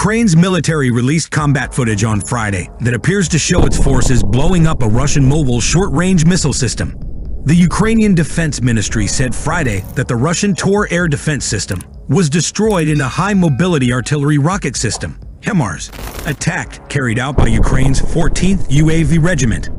Ukraine's military released combat footage on Friday that appears to show its forces blowing up a Russian mobile short-range missile system. The Ukrainian Defense Ministry said Friday that the Russian Tor air defense system was destroyed in a high-mobility artillery rocket system, HIMARS, attack carried out by Ukraine's 14th UAV Regiment.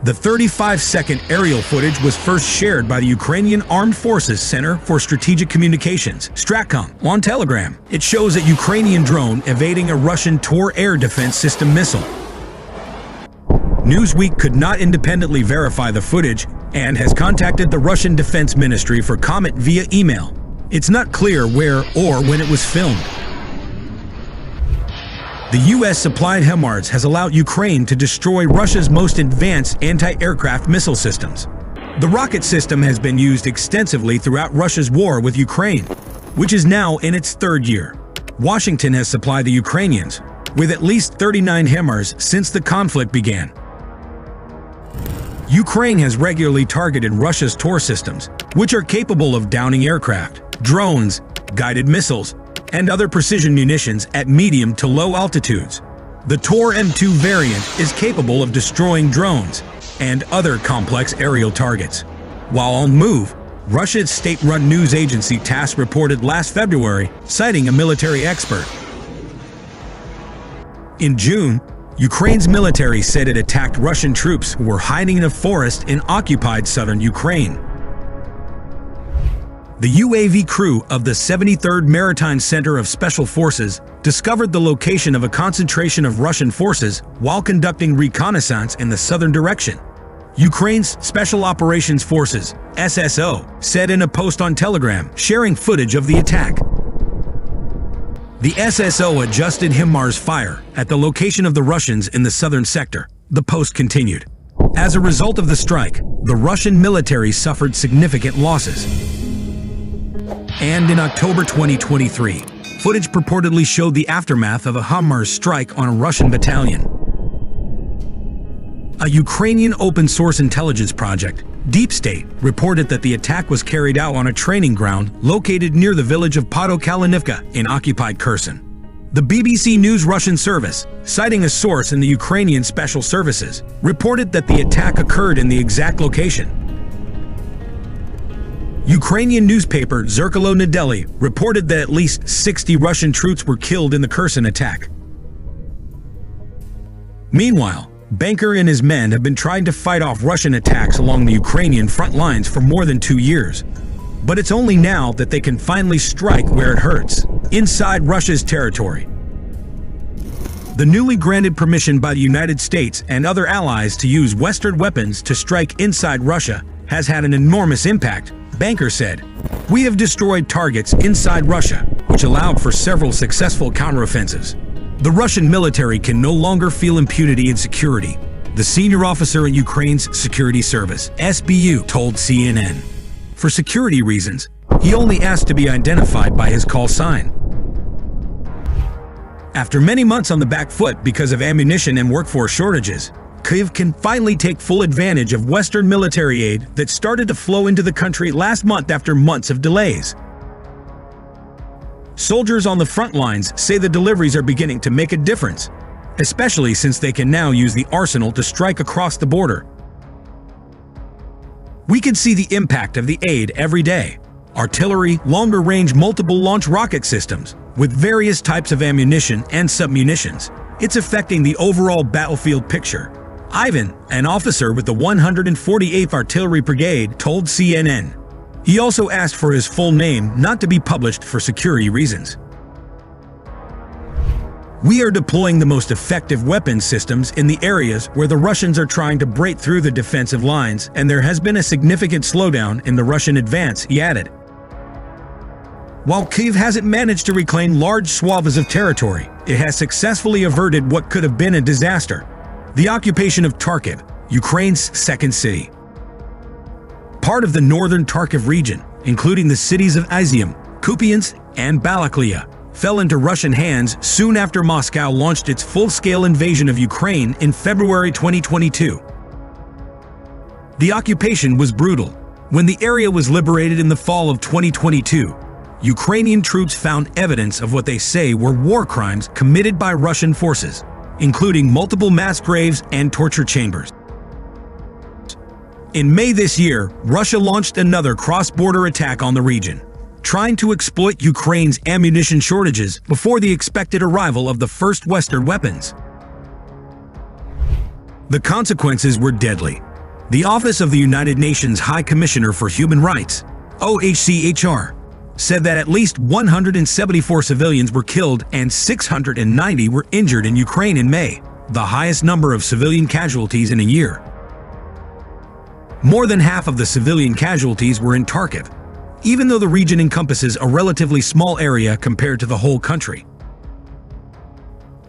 The 35-second aerial footage was first shared by the Ukrainian Armed Forces Center for Strategic Communications, STRATCOM, on Telegram. It shows a Ukrainian drone evading a Russian Tor air defense system missile. Newsweek could not independently verify the footage and has contacted the Russian Defense Ministry for comment via email. It's not clear where or when it was filmed. The U.S.-supplied HIMARS has allowed Ukraine to destroy Russia's most advanced anti-aircraft missile systems. The rocket system has been used extensively throughout Russia's war with Ukraine, which is now in its third year. Washington has supplied the Ukrainians with at least 39 HIMARS since the conflict began. Ukraine has regularly targeted Russia's Tor systems, which are capable of downing aircraft, drones, guided missiles, and other precision munitions at medium to low altitudes. The Tor M2 variant is capable of destroying drones and other complex aerial targets. While on the move, Russia's state-run news agency TASS reported last February, citing a military expert. In June, Ukraine's military said it attacked Russian troops who were hiding in a forest in occupied southern Ukraine. The UAV crew of the 73rd Maritime Center of Special Forces discovered the location of a concentration of Russian forces while conducting reconnaissance in the southern direction. Ukraine's Special Operations Forces, SSO, said in a post on Telegram, sharing footage of the attack. The SSO adjusted HIMARS fire at the location of the Russians in the southern sector, the post continued. As a result of the strike, the Russian military suffered significant losses. And in October 2023, footage purportedly showed the aftermath of a HIMARS strike on a Russian battalion. A Ukrainian open-source intelligence project, Deep State, reported that the attack was carried out on a training ground located near the village of Podokhalinivka in occupied Kherson. The BBC News Russian service, citing a source in the Ukrainian Special Services, reported that the attack occurred in the exact location. Ukrainian newspaper Zerkalo Nedeli reported that at least 60 Russian troops were killed in the Kherson attack. Meanwhile, Banker and his men have been trying to fight off Russian attacks along the Ukrainian front lines for more than 2 years. But it's only now that they can finally strike where it hurts, inside Russia's territory. The newly granted permission by the United States and other allies to use Western weapons to strike inside Russia has had an enormous impact, Banker said. We have destroyed targets inside Russia, which allowed for several successful counteroffensives. The Russian military can no longer feel impunity and security, the senior officer in Ukraine's security service, SBU, told CNN. For security reasons, he only asked to be identified by his call sign. After many months on the back foot because of ammunition and workforce shortages, Kyiv can finally take full advantage of Western military aid that started to flow into the country last month after months of delays. Soldiers on the front lines say the deliveries are beginning to make a difference, especially since they can now use the arsenal to strike across the border. We can see the impact of the aid every day. Artillery, longer-range multiple-launch rocket systems, with various types of ammunition and submunitions. It's affecting the overall battlefield picture. Ivan, an officer with the 148th Artillery Brigade, told CNN. He also asked for his full name not to be published for security reasons. We are deploying the most effective weapons systems in the areas where the Russians are trying to break through the defensive lines, and there has been a significant slowdown in the Russian advance, he added. While Kyiv hasn't managed to reclaim large swaths of territory, it has successfully averted what could have been a disaster: the occupation of Kharkiv, Ukraine's second city. Part of the northern Kharkiv region, including the cities of Izium, Kupiansk, and Balaklia, fell into Russian hands soon after Moscow launched its full-scale invasion of Ukraine in February 2022. The occupation was brutal. When the area was liberated in the fall of 2022, Ukrainian troops found evidence of what they say were war crimes committed by Russian forces, including multiple mass graves and torture chambers. In May this year, Russia launched another cross-border attack on the region, trying to exploit Ukraine's ammunition shortages before the expected arrival of the first Western weapons. The consequences were deadly. The Office of the United Nations High Commissioner for Human Rights, OHCHR, said that at least 174 civilians were killed and 690 were injured in Ukraine in May, the highest number of civilian casualties in a year. More than half of the civilian casualties were in Kharkiv, even though the region encompasses a relatively small area compared to the whole country.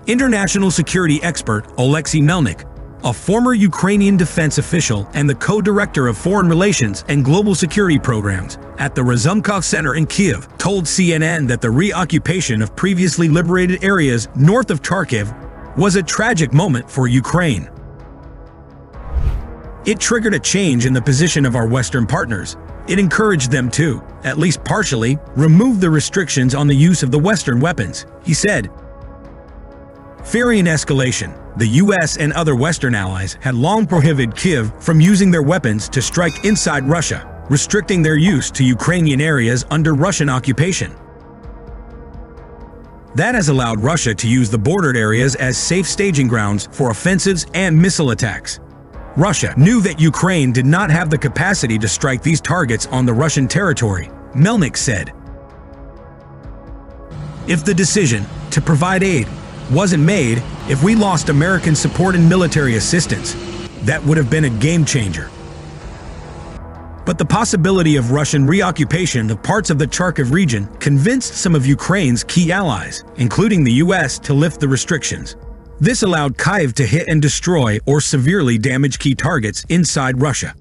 International security expert Oleksiy Melnik, a former Ukrainian defense official and the co-director of foreign relations and global security programs at the Razumkov Center in Kiev, told CNN that the reoccupation of previously liberated areas north of Kharkiv was a tragic moment for Ukraine. It triggered a change in the position of our Western partners. It encouraged them to, at least partially, remove the restrictions on the use of the Western weapons, he said. Fearing escalation, the US and other Western allies had long prohibited Kiev from using their weapons to strike inside Russia, restricting their use to Ukrainian areas under Russian occupation. That has allowed Russia to use the bordered areas as safe staging grounds for offensives and missile attacks. Russia knew that Ukraine did not have the capacity to strike these targets on the Russian territory, Melnik said. If the decision to provide aid wasn't made, if we lost American support and military assistance, that would have been a game changer. But the possibility of Russian reoccupation of parts of the Kharkiv region convinced some of Ukraine's key allies, including the US, to lift the restrictions. This allowed Kyiv to hit and destroy or severely damage key targets inside Russia.